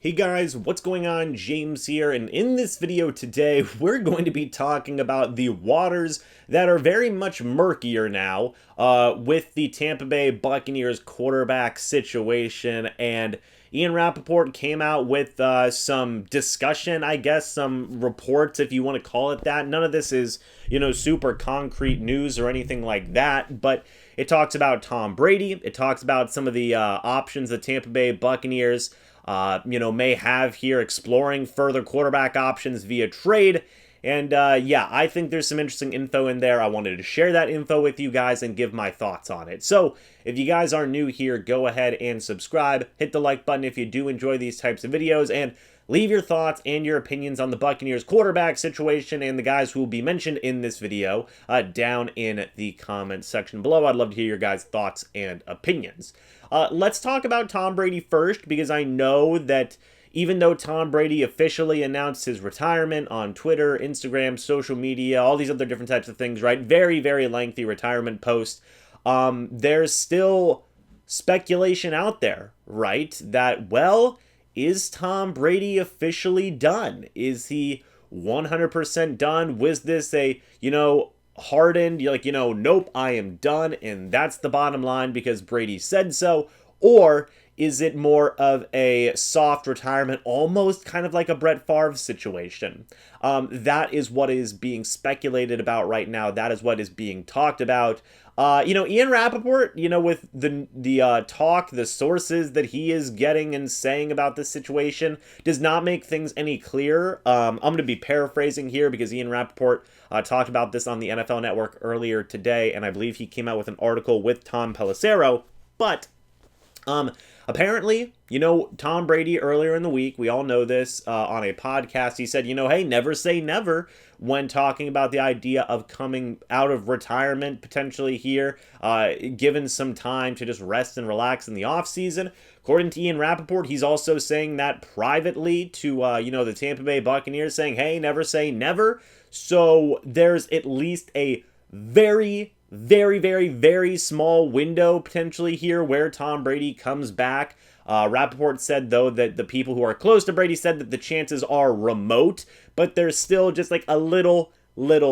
Hey guys, what's going on? James here, and in this video today, we're going to be talking about the waters that are very much murkier now with the Tampa Bay Buccaneers quarterback situation. And Ian Rapoport came out with some discussion, I guess, some reports, if you want to call it that. None of this is, super concrete news or anything like that, but it talks about Tom Brady. It talks about some of the options the Tampa Bay Buccaneers may have here, exploring further quarterback options via trade. And I think there's some interesting info in there. I wanted to share that info with you guys and give my thoughts on it. So if you guys are new here, go ahead and subscribe. Hit the like button if you do enjoy these types of videos, and leave your thoughts and your opinions on the Buccaneers quarterback situation and the guys who will be mentioned in this video down in the comments section below. I'd love to hear your guys' thoughts and opinions. Let's talk about Tom Brady first, because I know that even though Tom Brady officially announced his retirement on Twitter, Instagram, social media, all these other different types of things, right? Very, very lengthy retirement post. There's still speculation out there, right? That, well, is Tom Brady officially done? Is he 100% done? Was this a, hardened, nope, I am done, and that's the bottom line because Brady said so? Or is it more of a soft retirement, almost kind of like a Brett Favre situation? That is what is being speculated about right now. That is what is being talked about. Ian Rapoport, with the talk, the sources that he is getting and saying about this situation does not make things any clearer. I'm going to be paraphrasing here because Ian Rapoport talked about this on the NFL Network earlier today, and I believe he came out with an article with Tom Pelissero. But apparently, Tom Brady earlier in the week, we all know this, on a podcast, he said, hey, never say never when talking about the idea of coming out of retirement potentially here, given some time to just rest and relax in the offseason. According to Ian Rapoport, he's also saying that privately to, the Tampa Bay Buccaneers, saying, hey, never say never. So there's at least a very, very, very small window potentially here where Tom Brady comes back. Rapoport said, though, that the people who are close to Brady said that the chances are remote, but there's still just like a little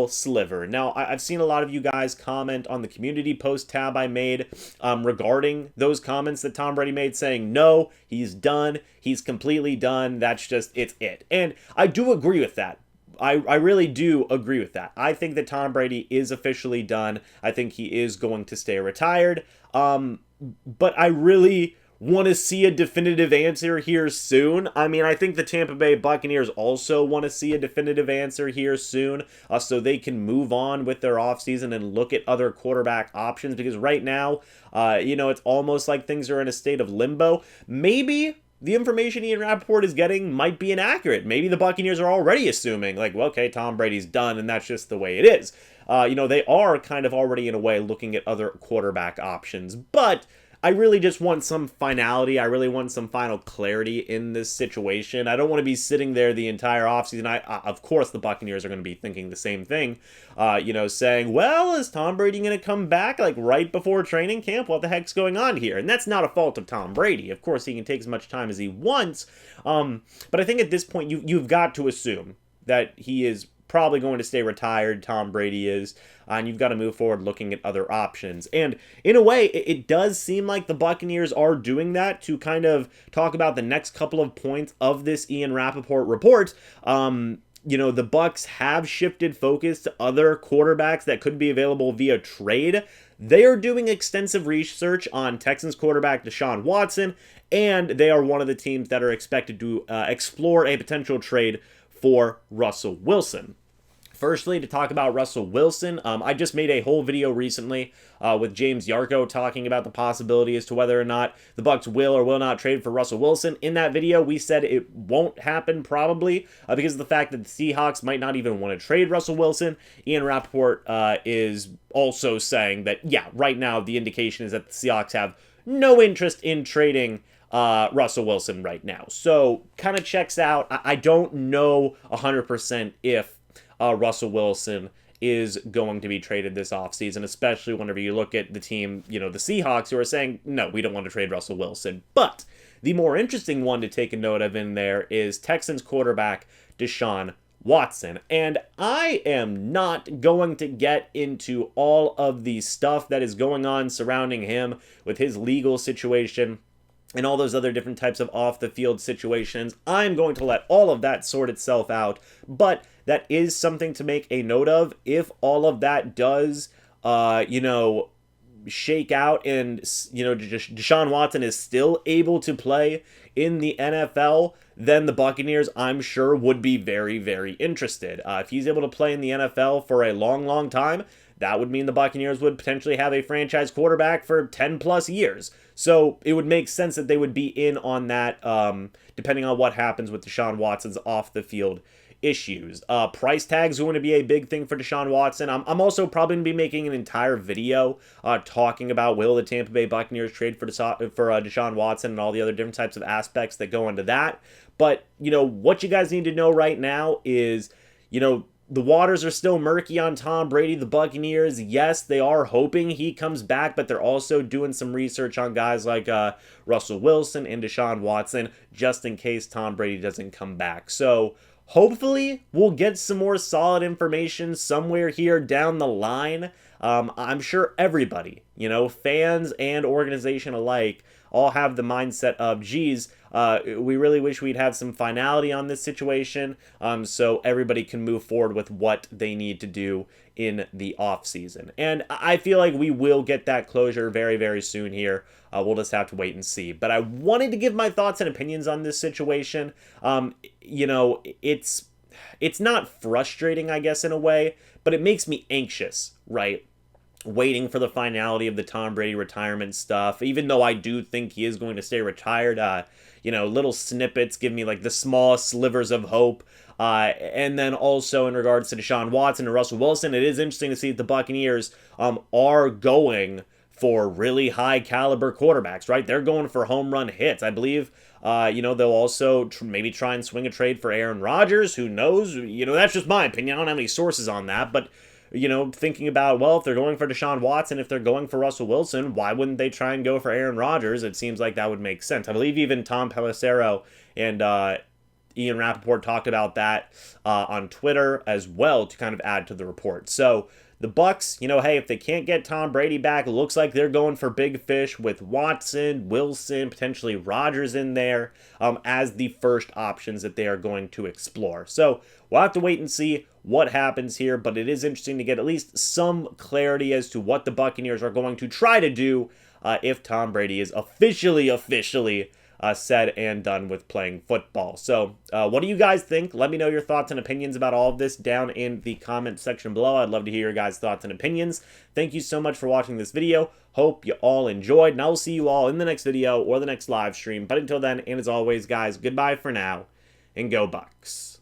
sliver. Now, I've seen a lot of you guys comment on the community post tab I made regarding those comments that Tom Brady made, saying, no, he's done. He's completely done. That's just, it's it. And I do agree with that. I really do agree with that. I think that Tom Brady is officially done. I think he is going to stay retired. But I really want to see a definitive answer here soon. I mean, I think the Tampa Bay Buccaneers also want to see a definitive answer here soon, so they can move on with their offseason and look at other quarterback options, because right now, it's almost like things are in a state of limbo. Maybe the information Ian Rapoport is getting might be inaccurate. Maybe the Buccaneers are already assuming, like, well, okay, Tom Brady's done, and that's just the way it is. They are kind of already, in a way, looking at other quarterback options. But I really just want some finality. I really want some final clarity in this situation. I don't want to be sitting there the entire offseason. Of course, the Buccaneers are going to be thinking the same thing, saying, well, is Tom Brady going to come back like right before training camp? What the heck's going on here? And that's not a fault of Tom Brady. Of course, he can take as much time as he wants. But I think at this point, you've got to assume that he is probably going to stay retired. Tom Brady is, and you've got to move forward looking at other options. And in a way, it does seem like the Buccaneers are doing that to kind of talk about the next couple of points of this Ian Rapoport report. The Bucs have shifted focus to other quarterbacks that could be available via trade. They are doing extensive research on Texans quarterback Deshaun Watson, and they are one of the teams that are expected to explore a potential trade for Russell Wilson. Firstly, to talk about Russell Wilson, I just made a whole video recently with James Yarko talking about the possibility as to whether or not the Bucs will or will not trade for Russell Wilson. In that video, we said it won't happen probably because of the fact that the Seahawks might not even want to trade Russell Wilson. Ian Rapoport is also saying that, right now the indication is that the Seahawks have no interest in trading Russell Wilson right now. So, kind of checks out. I don't know 100% if Russell Wilson is going to be traded this offseason, especially whenever you look at the team, the Seahawks, who are saying, no, we don't want to trade Russell Wilson. But The more interesting one to take a note of in there is Texans quarterback Deshaun Watson. And I am not going to get into all of the stuff that is going on surrounding him with his legal situation and all those other different types of off-the-field situations. I'm going to let all of that sort itself out, but that is something to make a note of. If all of that does, shake out and, Deshaun Watson is still able to play in the NFL, then the Buccaneers, I'm sure, would be very, very interested. If he's able to play in the NFL for a long, long time, that would mean the Buccaneers would potentially have a franchise quarterback for 10 plus years. So it would make sense that they would be in on that, depending on what happens with Deshaun Watson's off the field issues. Price tags are going to be a big thing for Deshaun Watson. I'm also probably going to be making an entire video talking about will the Tampa Bay Buccaneers trade for Deshaun Watson and all the other different types of aspects that go into that. But, what you guys need to know right now is, the waters are still murky on Tom Brady, the Buccaneers. Yes, they are hoping he comes back, but they're also doing some research on guys like Russell Wilson and Deshaun Watson, just in case Tom Brady doesn't come back. So hopefully we'll get some more solid information somewhere here down the line. I'm sure everybody, fans and organization alike, all have the mindset of, geez, we really wish we'd have some finality on this situation, so everybody can move forward with what they need to do in the offseason. And I feel like we will get that closure very, very soon here. We'll just have to wait and see. But I wanted to give my thoughts and opinions on this situation. It's not frustrating, I guess, in a way, but it makes me anxious, right? Waiting for the finality of the Tom Brady retirement stuff, even though I do think he is going to stay retired. Little snippets give me like the small slivers of hope. And then also in regards to Deshaun Watson and Russell Wilson, it is interesting to see that the Buccaneers are going for really high caliber quarterbacks, right? They're going for home run hits. I believe, they'll also maybe try and swing a trade for Aaron Rodgers. Who knows? That's just my opinion. I don't have any sources on that, but thinking about, well, if they're going for Deshaun Watson, if they're going for Russell Wilson, why wouldn't they try and go for Aaron Rodgers? It seems like that would make sense. I believe even Tom Pelissero and Ian Rappaport talked about that on Twitter as well to kind of add to the report. So the Bucs, hey, if they can't get Tom Brady back, it looks like they're going for big fish with Watson, Wilson, potentially Rodgers in there as the first options that they are going to explore. So we'll have to wait and see what happens here, but it is interesting to get at least some clarity as to what the Buccaneers are going to try to do if Tom Brady is officially said and done with playing football. So what do you guys think? Let me know your thoughts and opinions about all of this down in the comment section below. I'd love to hear your guys' thoughts and opinions. Thank you so much for watching this video. Hope you all enjoyed, and I will see you all in the next video or the next live stream. But until then, and as always, guys, goodbye for now, and go Bucs.